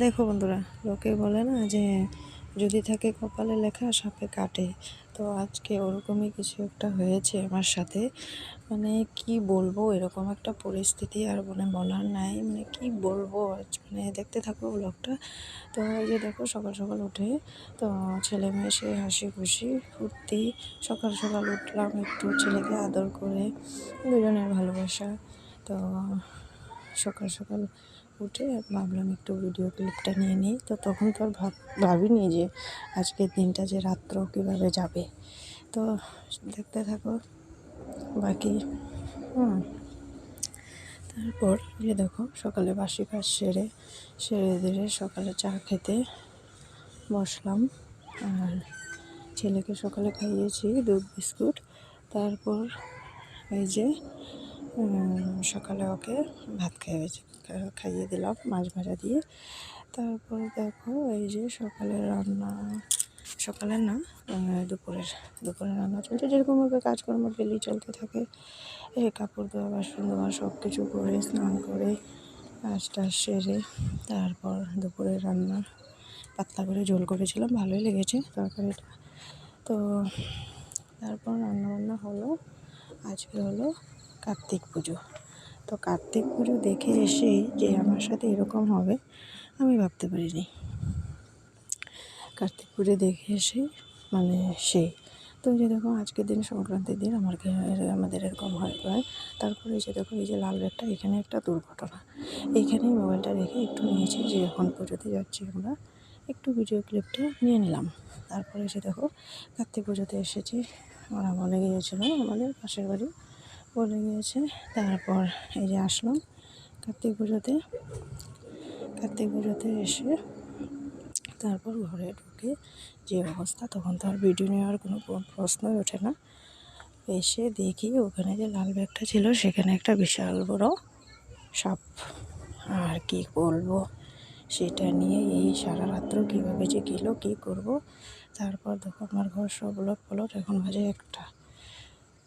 দেখো বন্ধুরা, লোকে বলে না যে যদি থাকে কপালে লেখা সাপে কাটে। তো আজকে ওরকমই কিছু একটা হয়েছে আমার সাথে। মানে কি বলবো, এরকম একটা পরিস্থিতি আর বলার নাই। মানে কি বলবো আজ, মানে দেখতে থাকো ব্লগটা। তো এই যে দেখো, সকাল সকাল উঠে তো ছেলে মেয়ে সে হাসি খুশি ফুর্তি। সকাল সকাল উঠলাম, একটু ছেলেকে আদর করে, দুজনের ভালোবাসা। তো সকাল সকাল উঠে ভাবলাম একটু ভিডিও ক্লিপটা নিয়ে নিই। তো তখন তো আর ভাবিনি যে আজকের দিনটা যে রাত্র কীভাবে যাবে। তো দেখতে থাকো বাকি। হুম তারপর যে দেখো, সকালে বাসি কাজ সেরে ধীরে সকালে চা খেতে বসলাম। আর ছেলেকে সকালে খাইয়েছি দুধ বিস্কুট। তারপর এই যে সকালে ওকে ভাত খাইয়ে দিলাম মাছ ভাজা দিয়ে। তারপর দেখো এই যে সকালের রান্না, সকালের না দুপুরের রান্না চলছে। যেরকমভাবে কাজকর্ম ডেলি চলতে থাকে, এই কাপড় ধোয়া, বাসন ধোয়া, সব কিছু করে স্নান করে কাজটা সেরে তারপর দুপুরের রান্না পাতলা করে ঝোল করেছিলাম, ভালোই লেগেছে তরকারিটা। তো তারপর রান্নাবান্না হলো। আজকে হলো কার্তিক পুজো। তো কার্তিক পুজো দেখে এসেই যে আমার সাথে এরকম হবে আমি ভাবতে পারিনি। কার্তিক পুজো দেখে এসে মানে সেই তো যে দেখো, আজকের দিন সংক্রান্তির দিন আমাদের এরকম হয়। তারপরে এই যে দেখো, এই যে লাল ব্যাগটা, এখানে একটা দুর্ঘটনা। এইখানেই মোবাইলটা রেখে একটু নিয়েছি, যে এখন পুজোতে যাচ্ছি আমরা, একটু ভিডিও ক্লিপটা নিয়ে নিলাম। তারপরে এসে দেখো, কার্তিক পুজোতে এসেছি। ওরা বলে গিয়েছিলো, আমাদের পাশের বাড়ি বলে গিয়েছে। তারপর এই যে আসলাম কার্তিক পুজোতে এসে তারপর ঘরে ঢুকে যে অবস্থা, তখন তো আর ভিডিও নেওয়ার কোনো প্রশ্নই ওঠে না। এসে দেখি ওখানে যে লাল ব্যাগটা ছিল সেখানে একটা বিশাল বড় সাপ। আর কি বলবো, সেটা নিয়ে এই সারা রাত্র কীভাবে যে গেল কী করব। তারপর দেখো, আমার ঘর সব উলটপালট, এখন বাজে 1টা।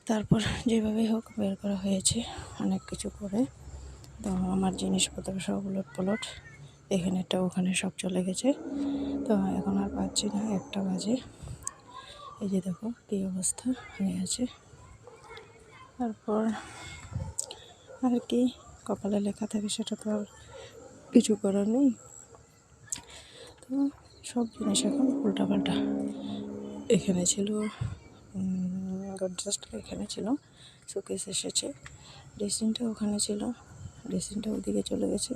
তারপর যেভাবেই হোক বের করা হয়েছে অনেক কিছু করে। তো আমার জিনিসপত্র সব উলটপালট, এখানেটা ওখানে সব চলে গেছে। তো এখন আর পাচ্ছি না, 1টা বাজে। এই যে দেখো কী অবস্থা হয়ে আছে। তারপর আর কি কপালে লেখা থাকে, সেটা তো আর কিছু করার নেই। তো সব জিনিস এখন উল্টাপাল্টা। এখানে ছিল গডরেজটা, এখানে ছিল শোকেস এসেছে, ড্রেসিংটা ওখানে ছিল, ড্রেসিংটা ওদিকে চলে গেছে।